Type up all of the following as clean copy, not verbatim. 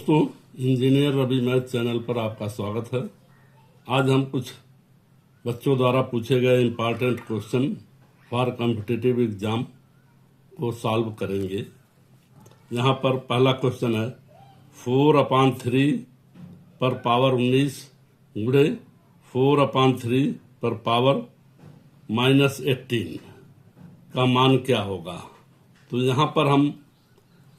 दोस्तों, engineer Ravi math channel पर आपका स्वागत है। आज हम कुछ बच्चों द्वारा पूछे गए important question for competitive exam को सॉल्व करेंगे। यहाँ पर पहला क्वेश्चन है 4/3 पर पावर 19 गुणे 4/3 पर पावर -18 का मान क्या होगा। तो यहाँ पर हम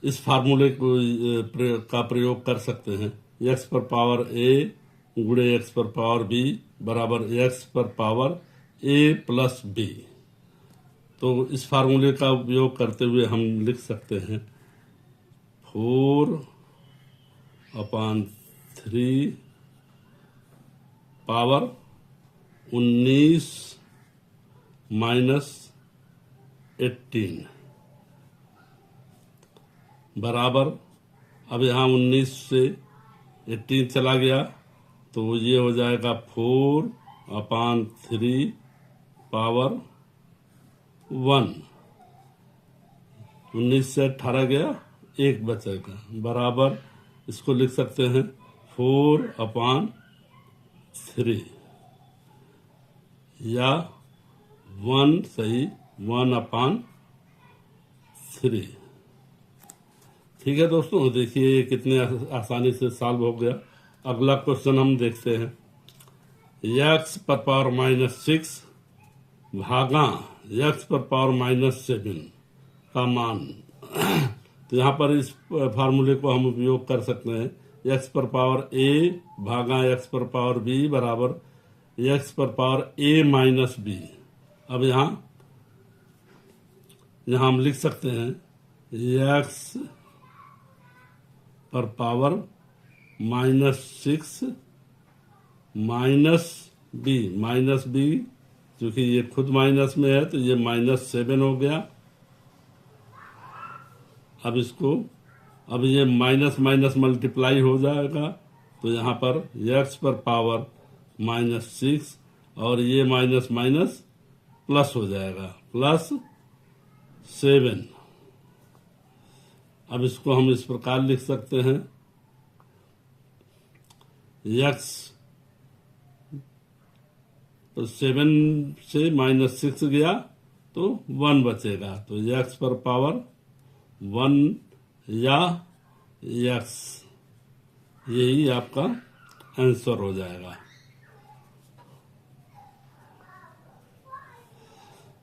इस फार्मूले का प्रयोग कर सकते हैं। x पर पावर a गुणे x पर पावर b बराबर x पर पावर a प्लस b। तो इस फार्मूले का उपयोग करते हुए हम लिख सकते हैं 4/3 पावर 19 - 18 बराबर, अब यहाँ 19 से 18 चला गया तो ये हो जाएगा 4/3 पावर 1। 19 से 18 गया, 1 बचेगा, बराबर इसको लिख सकते हैं 4/3 या 1 सही 1/3। ठीक है दोस्तों, देखिए ये कितने आसानी से सॉल्व हो गया। अगला क्वेश्चन हम देखते हैं। x पर पावर -6 भागा x पर पावर -7 का मान। तो यहाँ पर इस फार्मूले को हम उपयोग कर सकते हैं। x पर पावर a भागा x पर पावर b बराबर x पर पावर a - b। अब यहाँ हम लिख सकते हैं x पर पावर -6 -b क्योंकि ये खुद माइनस में है तो ये -7 हो गया। अब ये माइनस मल्टीप्लाई हो जाएगा तो यहाँ पर x पर पावर -6 और ये माइनस प्लस हो जाएगा +7। अब इसको हम इस प्रकार लिख सकते हैं x तो 7 से -6 गया तो 1 बचेगा, तो x पर पावर 1 या x, यही आपका आंसर हो जाएगा।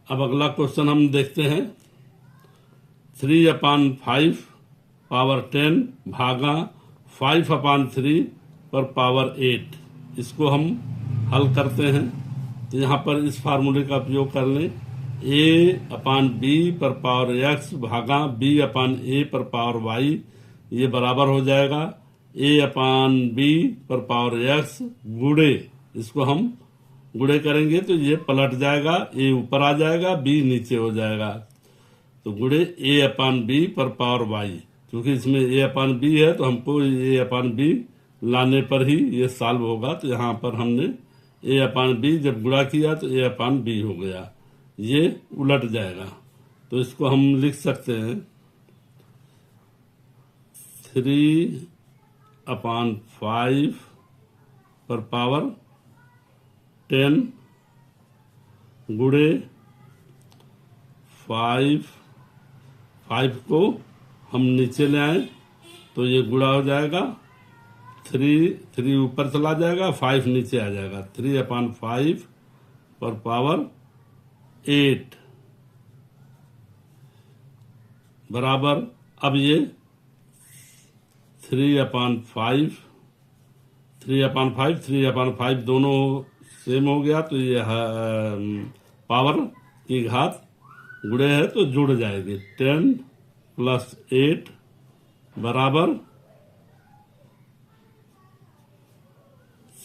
अब अगला क्वेश्चन हम देखते हैं। 3/5 पावर 10 भागा 5/3 पर पावर 8। इसको हम हल करते हैं। तो यहाँ पर इस फार्मूले का उपयोग कर लें। a/b पर पावर x भागा b/a पर पावर y, ये बराबर हो जाएगा a/b पर पावर x गुणे, इसको हम गुणे करेंगे तो ये पलट जाएगा, a ऊपर आ जाएगा b नीचे हो जाएगा, तो गुणे a/b पर पावर y। क्योंकि इसमें a/b है तो हमको a/b लाने पर ही ये सॉल्व होगा। तो यहाँ पर हमने a/b जब गुणा किया तो a/b हो गया, ये उलट जाएगा। तो इसको हम लिख सकते हैं 3/5 पर पावर 10 गुणे 5 को हम नीचे ले आए तो ये गुणा हो जाएगा, 3 ऊपर चला जाएगा, 5 नीचे आ जाएगा, 3/5 पर पावर 8 बराबर, अब ये 3/5 दोनों सेम हो गया तो ये पावर की घात गुणे है तो जुड़ जाएगी, 10 + 8 बराबर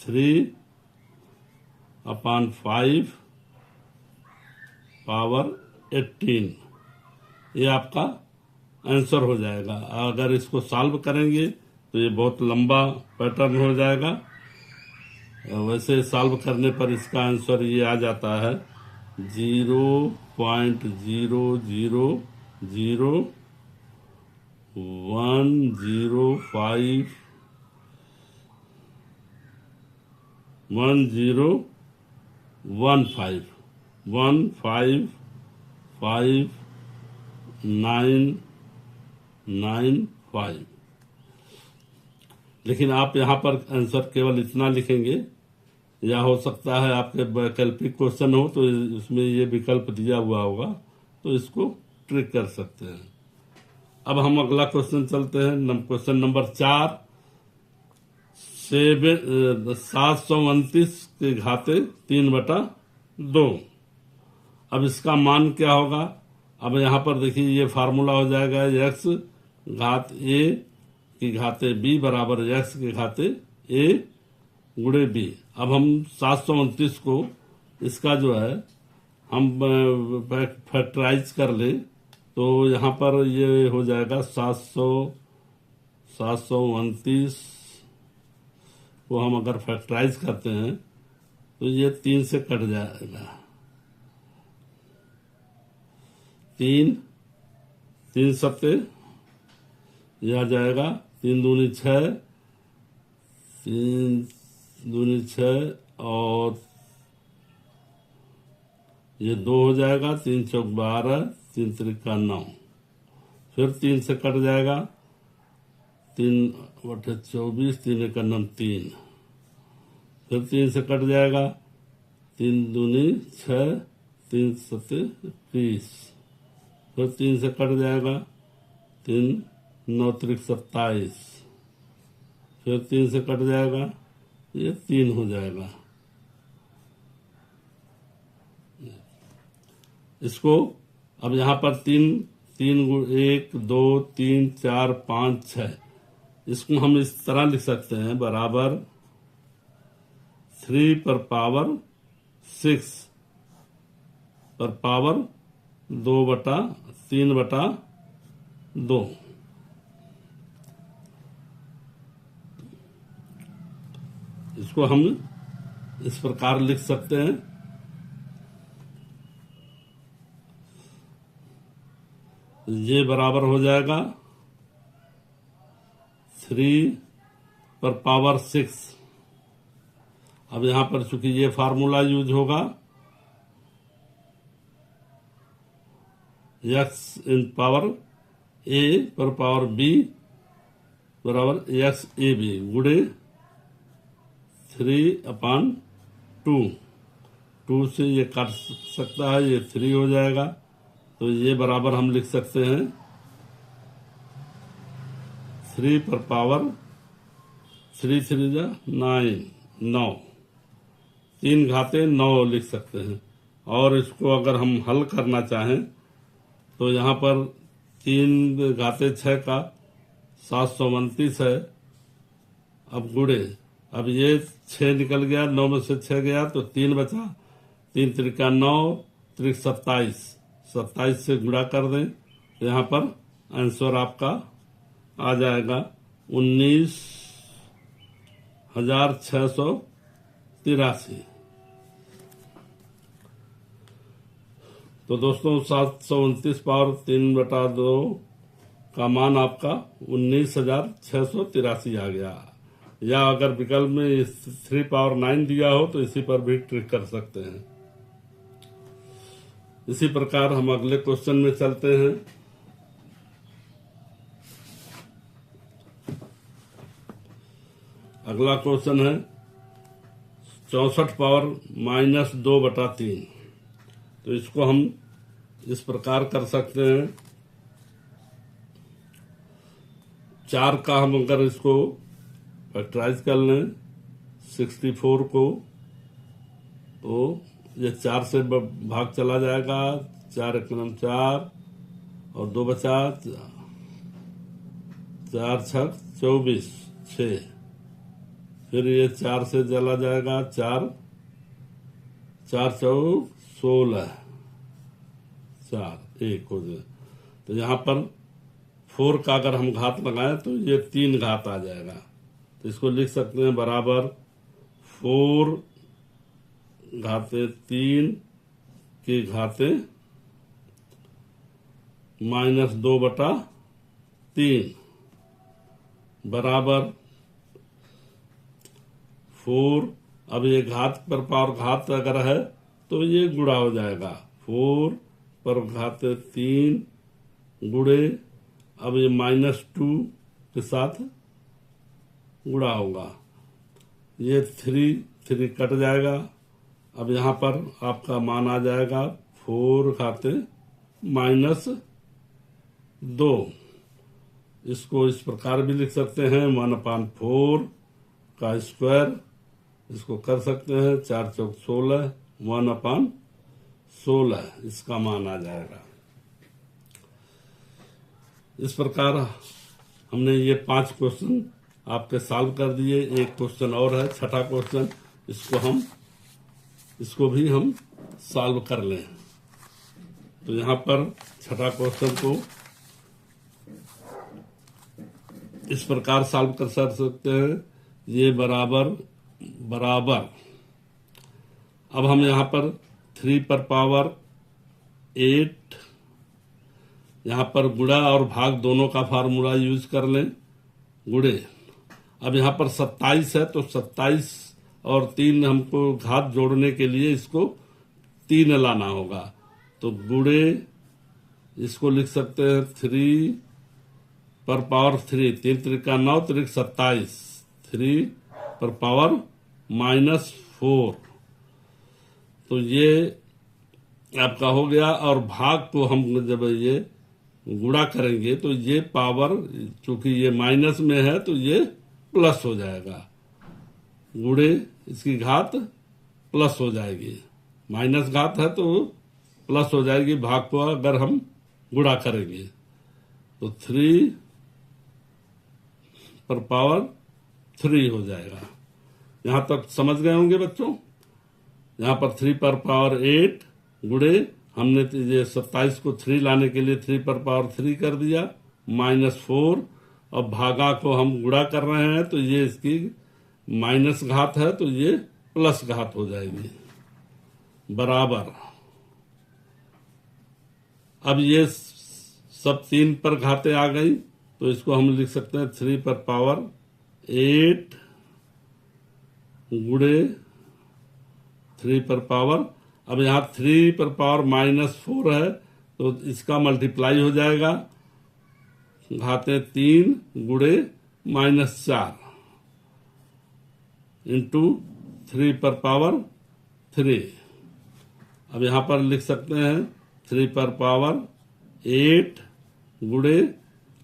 3/5 पावर 18। ये आपका आंसर हो जाएगा। अगर इसको सॉल्व करेंगे तो ये बहुत लंबा पैटर्न हो जाएगा। वैसे सॉल्व करने पर इसका आंसर ये आ जाता है 0.000 105 1015 15595। लेकिन आप यहाँ पर आंसर केवल इतना लिखेंगे, या हो सकता है आपके वैकल्पिक क्वेश्चन हो तो इसमें ये विकल्प दिया हुआ होगा, तो इसको ट्रिक कर सकते हैं। अब हम अगला क्वेश्चन चलते हैं। क्वेश्चन नंबर 4, 729 के घाते 3/2। अब इसका मान क्या होगा? अब यहाँ पर देखिए ये फार्मूला हो जाएगा x घात a की घाते b बराबर x के घाते a गुणे b। अब हम 729 को इसका जो है हम फैक्टराइज कर ले तो यहाँ पर ये हो जाएगा 729 को हम अगर फैक्टराइज करते हैं तो ये 3 से कट जाएगा। 3 सत्ते यह आ जाएगा, 3 दूनी 6, 3 दूनी 6 और ये 2 हो जाएगा, 3 चौक 12, 3 त्रिका 9, फिर 3 से कट जाएगा, 3/24, 3 एक 9, 3, फिर 3 से कट जाएगा, 3 दूनी 6, 3 सत्ते 20, फिर 3 से कट जाएगा, 3 9 त्रिक 27, फिर 3 से कट जाएगा, ये 3 हो जाएगा। इसको अब यहाँ पर 3 1 2 3 4 5 6, इसको हम इस तरह लिख सकते हैं, बराबर 3 पर पावर 6 पर पावर 2/3/2। इसको हम इस प्रकार लिख सकते हैं, ये बराबर हो जाएगा 3 पर पावर 6। अब यहां पर चूंकि ये फार्मूला यूज होगा, x इन पावर a पर पावर b बराबर x(ab) गुणे 3/2। 2 से ये काट सकता है, ये 3 हो जाएगा, तो ये बराबर हम लिख सकते हैं 3 पर पावर 3 3 9 9, 3 घाते 9 लिख सकते हैं। और इसको अगर हम हल करना चाहें तो यहाँ पर 3 घाते 6 का 729 है। अब गुणे, अब ये 6 निकल गया, 9 में से 6 गया तो 3 बचा, 3 त्रिका 9, त्रिक 27, 27 से गुणा कर दें तो यहाँ पर आंसर आपका आ जाएगा 19,683। तो दोस्तों 729 पावर 3/2 का मान आपका 19,683 आ गया। या अगर विकल्प में 3 पावर 9 दिया हो तो इसी पर भी ट्रिक कर सकते हैं। इसी प्रकार हम अगले क्वेश्चन में चलते हैं। अगला क्वेश्चन है 64 पावर -2/3। तो इसको हम इस प्रकार कर सकते हैं, 4 का हम अगर इसको फैक्टराइज कर लें 64 को, तो ये 4 से भाग चला जाएगा, 4 1 4 और 2 बचा, 4 6 24 6, फिर ये 4 से चला जाएगा, 4 4 16 4 1 हो जाए। तो यहाँ पर 4 का अगर हम घात लगाएं तो ये 3 घात आ जाएगा। तो इसको लिख सकते हैं बराबर 4 घाते 3 के घाते -2/3 बराबर 4 अब ये घात पर पावर घात अगर है तो ये गुणा हो जाएगा, 4 पर घात 3 गुणे, अब ये -2 के साथ गुणा होगा, ये 3 कट जाएगा। अब यहाँ पर आपका मान आ जाएगा 4 घाते -2। इसको इस प्रकार भी लिख सकते हैं 1/4 का स्क्वायर, इसको कर सकते हैं 4 चौक 16, 1/16 इसका मान आ जाएगा। इस प्रकार हमने ये 5 क्वेश्चन आपके सॉल्व कर दिए। एक क्वेश्चन और है, छठा क्वेश्चन, इसको भी हम सॉल्व कर लें। तो यहाँ पर छठा क्वेश्चन को इस प्रकार सॉल्व कर सकते हैं, ये बराबर बराबर। अब हम यहाँ पर 3 पर पावर 8, यहाँ पर गुणा और भाग दोनों का फार्मूला यूज कर लें, गुणे। अब यहाँ पर 27 है तो 27 और 3 हमको घात जोड़ने के लिए इसको 3 लाना होगा, तो गुणे इसको लिख सकते हैं 3 पर पावर 3, 3 त्रिका 9 त्रिक 27, 3 पर पावर -4। तो ये आपका हो गया। और भाग को हम जब ये गुणा करेंगे तो ये पावर, चूंकि ये माइनस में है तो ये प्लस हो जाएगा, गुणे इसकी घात प्लस हो जाएगी, माइनस घात है तो प्लस हो जाएगी भाग को अगर हम गुणा करेंगे। तो 3 पर पावर 3 हो जाएगा। यहां तक समझ गए होंगे बच्चों। यहाँ पर 3 पर पावर 8 गुणे, हमने ये 27 को 3 लाने के लिए 3 पर पावर 3 कर दिया, -4। अब भागा को हम गुणा कर रहे हैं तो ये इसकी माइनस घात है तो ये प्लस घात हो जाएगी, बराबर। अब ये सब 3 पर घातें आ गई तो इसको हम लिख सकते हैं 3 पर पावर 8 गुणे 3 पर पावर, अब यहाँ 3 पर पावर -4 है तो इसका मल्टीप्लाई हो जाएगा, घातें 3 गुणे -4 इंटू 3 पर पावर 3। अब यहाँ पर लिख सकते हैं 3 पर पावर 8 गुणे,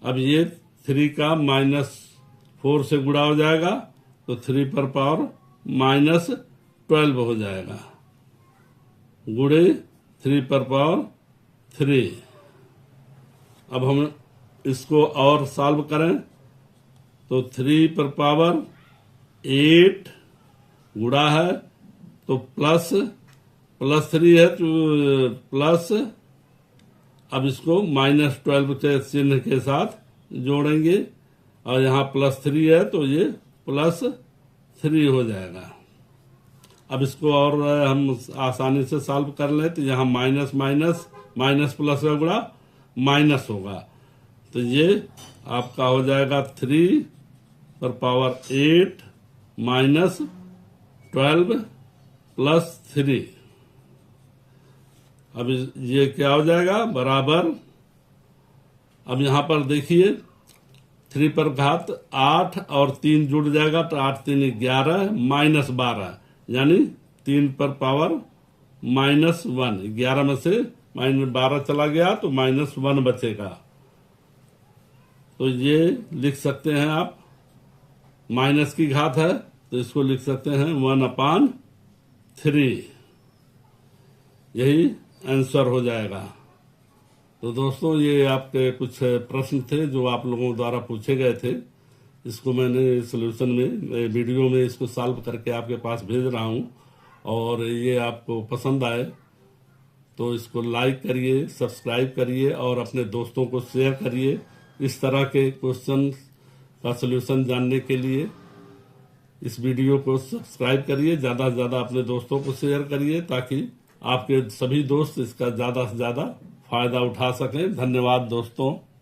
अब ये 3 का -4 से गुणा हो जाएगा तो 3 पर पावर -12 हो जाएगा, गुणे 3 पर पावर 3। अब हम इसको और सॉल्व करें तो 3 पर पावर 8 गुणा है तो प्लस 3 है तो प्लस, अब इसको -12 के चिन्ह के साथ जोड़ेंगे और यहाँ +3 है तो ये +3 हो जाएगा। अब इसको और हम आसानी से सॉल्व कर लें तो यहाँ माइनस प्लस का गुणा माइनस होगा, तो ये आपका हो जाएगा 3 पर पावर 8 -12 + 3। अब ये क्या हो जाएगा, बराबर। अब यहाँ पर देखिए 3 पर घात 8 और 3 जुड़ जाएगा तो 8 3 11 -12, यानी 3 पर पावर -1, 11 में से -12 चला गया तो -1 बचेगा। तो ये लिख सकते हैं आप, माइनस की घात है तो इसको लिख सकते हैं 1/3, यही आंसर हो जाएगा। तो दोस्तों ये आपके कुछ प्रश्न थे जो आप लोगों द्वारा पूछे गए थे, इसको मैंने सॉल्यूशन में वीडियो में इसको सॉल्व करके आपके पास भेज रहा हूँ, और ये आपको पसंद आए तो इसको लाइक करिए, सब्सक्राइब करिए और अपने दोस्तों को शेयर करिए। इस तरह के क्वेश्चन का सॉल्यूशन जानने के लिए इस वीडियो को सब्सक्राइब करिए, ज़्यादा से ज़्यादा अपने दोस्तों को शेयर करिए ताकि आपके सभी दोस्त इसका ज़्यादा से ज़्यादा फायदा उठा सकें। धन्यवाद दोस्तों।